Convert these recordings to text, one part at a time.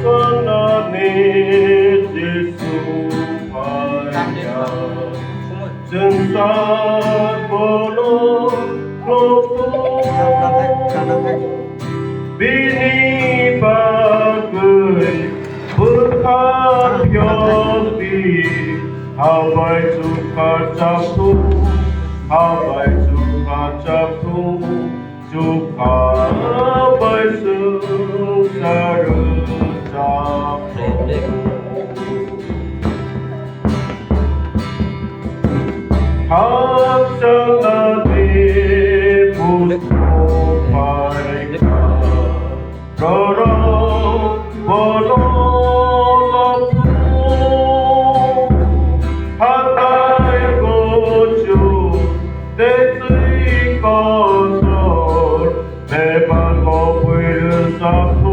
하나님 지수 phaikha 증사번호 높고 비니박의 북한편이 하바이수 가짜투 하바이수 가짜투 주하바이수 사르자포 각장나니 부수 phaikha 러러 번호 높고 하나의 고주 대의 것을 매방어 불사포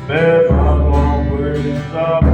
매방어 불사포